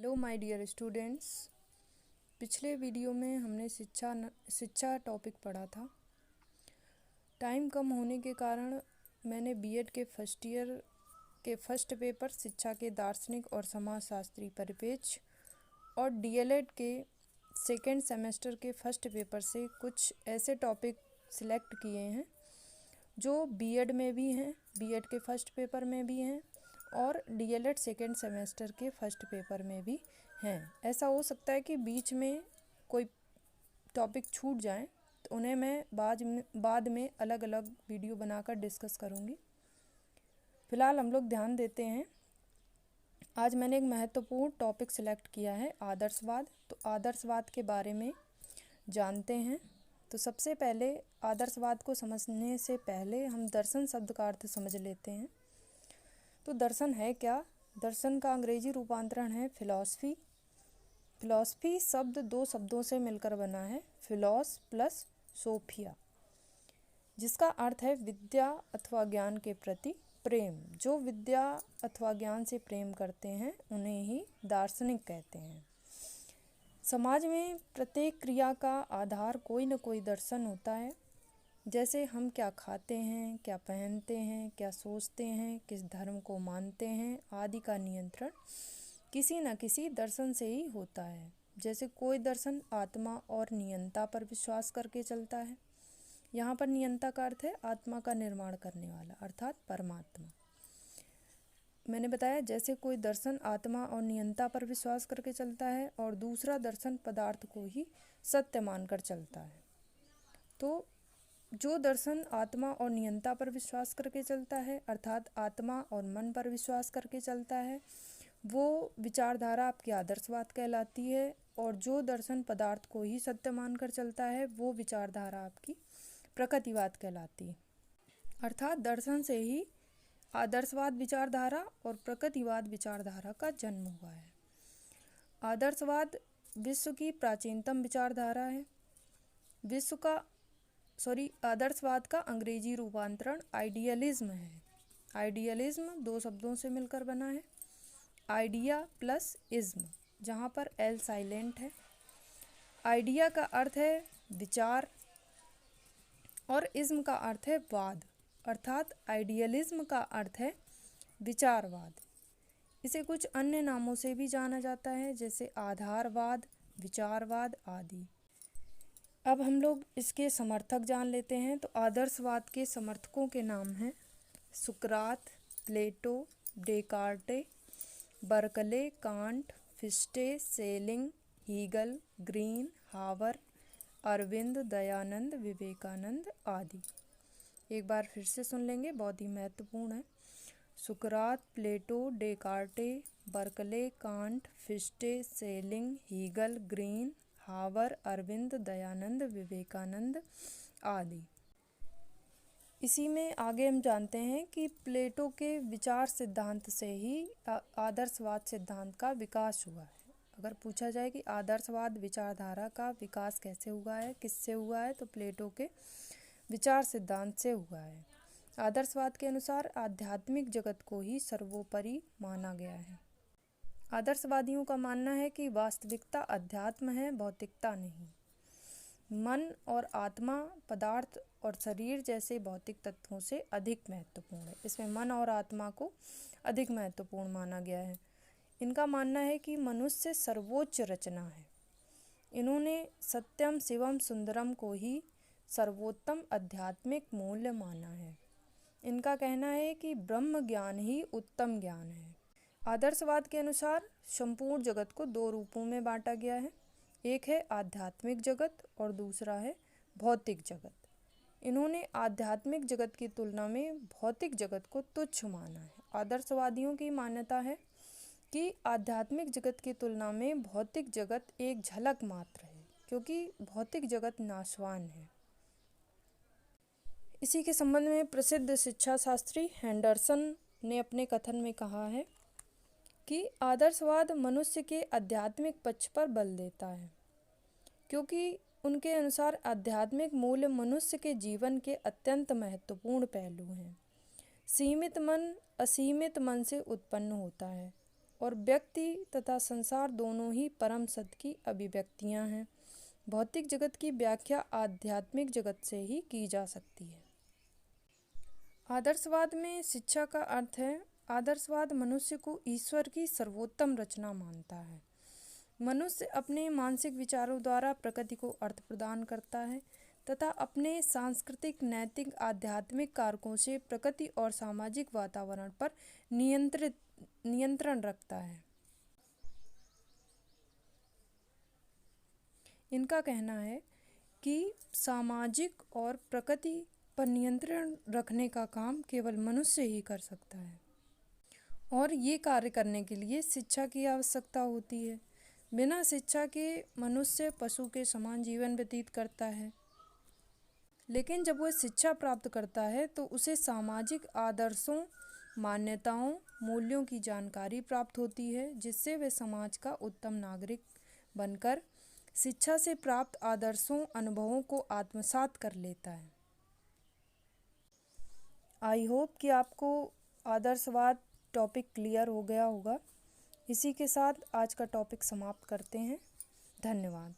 Hello my dear students. पिछले video में हमने शिक्षा टॉपिक पढ़ा था। टाइम कम होने के कारण मैंने बीएड के फर्स्ट ईयर के फर्स्ट पेपर शिक्षा के दार्शनिक और समाजशास्त्री परिपेक्ष और डीएलएड के सेकेंड सेमेस्टर के फर्स्ट पेपर से कुछ ऐसे टॉपिक सिलेक्ट किए हैं जो बीएड में भी हैं, बीएड के फर्स्ट पेपर में भी हैं और डीएलएड सेकेंड सेमेस्टर के फर्स्ट पेपर में भी हैं। ऐसा हो सकता है कि बीच में कोई टॉपिक छूट जाए तो उन्हें मैं बाद में अलग अलग वीडियो बनाकर डिस्कस करूँगी। फ़िलहाल हम लोग ध्यान देते हैं। आज मैंने एक महत्वपूर्ण टॉपिक सिलेक्ट किया है, आदर्शवाद। तो आदर्शवाद के बारे में जानते हैं। तो सबसे पहले आदर्शवाद को समझने से पहले हम दर्शन शब्द का अर्थ समझ लेते हैं। तो दर्शन है क्या? दर्शन का अंग्रेजी रूपांतरण है फिलॉसफी। फिलॉसफी शब्द दो शब्दों से मिलकर बना है, फिलॉस प्लस सोफिया, जिसका अर्थ है विद्या अथवा ज्ञान के प्रति प्रेम। जो विद्या अथवा ज्ञान से प्रेम करते हैं उन्हें ही दार्शनिक कहते हैं। समाज में प्रत्येक क्रिया का आधार कोई न कोई दर्शन होता है। जैसे हम क्या खाते हैं, क्या पहनते हैं, क्या सोचते हैं, किस धर्म को मानते हैं आदि का नियंत्रण किसी न किसी दर्शन से ही होता है। जैसे कोई दर्शन आत्मा और नियंता पर विश्वास करके चलता है। यहाँ पर नियंता का अर्थ है आत्मा का निर्माण करने वाला, अर्थात परमात्मा। मैंने बताया जैसे कोई दर्शन आत्मा और नियंता पर विश्वास करके चलता है और दूसरा दर्शन पदार्थ को ही सत्य मानकर चलता है। तो जो दर्शन आत्मा और नियंता पर विश्वास करके चलता है, अर्थात आत्मा और मन पर विश्वास करके चलता है, वो विचारधारा आपकी आदर्शवाद कहलाती है। और जो दर्शन पदार्थ को ही सत्य मानकर चलता है वो विचारधारा आपकी प्रकृतिवाद कहलाती है। अर्थात दर्शन से ही आदर्शवाद विचारधारा और प्रकृतिवाद विचारधारा का जन्म हुआ है। आदर्शवाद विश्व की प्राचीनतम विचारधारा है। आदर्शवाद का अंग्रेजी रूपांतरण आइडियलिज्म है। आइडियलिज्म दो शब्दों से मिलकर बना है, आइडिया प्लस इज्म, जहाँ पर एल साइलेंट है। आइडिया का अर्थ है विचार और इज्म का अर्थ है वाद, अर्थात आइडियलिज्म का अर्थ है विचारवाद। इसे कुछ अन्य नामों से भी जाना जाता है, जैसे आधारवाद, विचारवाद आदि। अब हम लोग इसके समर्थक जान लेते हैं। तो आदर्शवाद के समर्थकों के नाम हैं सुकरात, Plato, Descartes, Berkeley, Kant, Fichte, Schelling, Hegel, Green, हावर, अरविंद, दयानंद, विवेकानंद आदि। एक बार फिर से सुन लेंगे, बहुत ही महत्वपूर्ण है। सुकरात, Plato, Descartes, Berkeley, Kant, Fichte, Schelling, Hegel, Green, हावर, अरविंद, दयानंद, विवेकानंद आदि। इसी में आगे हम जानते हैं कि प्लेटो के विचार सिद्धांत से ही आदर्शवाद सिद्धांत का विकास हुआ है। अगर पूछा जाए कि आदर्शवाद विचारधारा का विकास कैसे हुआ है, किससे हुआ है, तो प्लेटो के विचार सिद्धांत से हुआ है। आदर्शवाद के अनुसार आध्यात्मिक जगत को ही सर्वोपरि माना गया है। आदर्शवादियों का मानना है कि वास्तविकता अध्यात्म है, भौतिकता नहीं। मन और आत्मा पदार्थ और शरीर जैसे भौतिक तत्वों से अधिक महत्वपूर्ण है। इसमें मन और आत्मा को अधिक महत्वपूर्ण माना गया है। इनका मानना है कि मनुष्य सर्वोच्च रचना है। इन्होंने सत्यम शिवम सुंदरम को ही सर्वोत्तम आध्यात्मिक मूल्य माना है। इनका कहना है कि ब्रह्म ज्ञान ही उत्तम ज्ञान है। आदर्शवाद के अनुसार संपूर्ण जगत को दो रूपों में बांटा गया है, एक है आध्यात्मिक जगत और दूसरा है भौतिक जगत। इन्होंने आध्यात्मिक जगत की तुलना में भौतिक जगत को तुच्छ माना है। आदर्शवादियों की मान्यता है कि आध्यात्मिक जगत की तुलना में भौतिक जगत एक झलक मात्र है, क्योंकि भौतिक जगत नाशवान है। इसी के संबंध में प्रसिद्ध शिक्षा शास्त्री हेंडरसन ने अपने कथन में कहा है कि आदर्शवाद मनुष्य के आध्यात्मिक पक्ष पर बल देता है, क्योंकि उनके अनुसार आध्यात्मिक मूल्य मनुष्य के जीवन के अत्यंत महत्वपूर्ण पहलू हैं। सीमित मन असीमित मन से उत्पन्न होता है और व्यक्ति तथा संसार दोनों ही परम सत्य की अभिव्यक्तियां हैं। भौतिक जगत की व्याख्या आध्यात्मिक जगत से ही की जा सकती है। आदर्शवाद में शिक्षा का अर्थ है, आदर्शवाद मनुष्य को ईश्वर की सर्वोत्तम रचना मानता है। मनुष्य अपने मानसिक विचारों द्वारा प्रकृति को अर्थ प्रदान करता है तथा अपने सांस्कृतिक, नैतिक, आध्यात्मिक कारकों से प्रकृति और सामाजिक वातावरण पर नियंत्रण रखता है। इनका कहना है कि सामाजिक और प्रकृति पर नियंत्रण रखने का काम केवल मनुष्य ही कर सकता है और ये कार्य करने के लिए शिक्षा की आवश्यकता होती है। बिना शिक्षा के मनुष्य पशु के समान जीवन व्यतीत करता है, लेकिन जब वह शिक्षा प्राप्त करता है तो उसे सामाजिक आदर्शों, मान्यताओं, मूल्यों की जानकारी प्राप्त होती है, जिससे वह समाज का उत्तम नागरिक बनकर शिक्षा से प्राप्त आदर्शों, अनुभवों को आत्मसात कर लेता है। आई होप कि आपको आदर्शवाद टॉपिक क्लियर हो गया होगा। इसी के साथ आज का टॉपिक समाप्त करते हैं। धन्यवाद।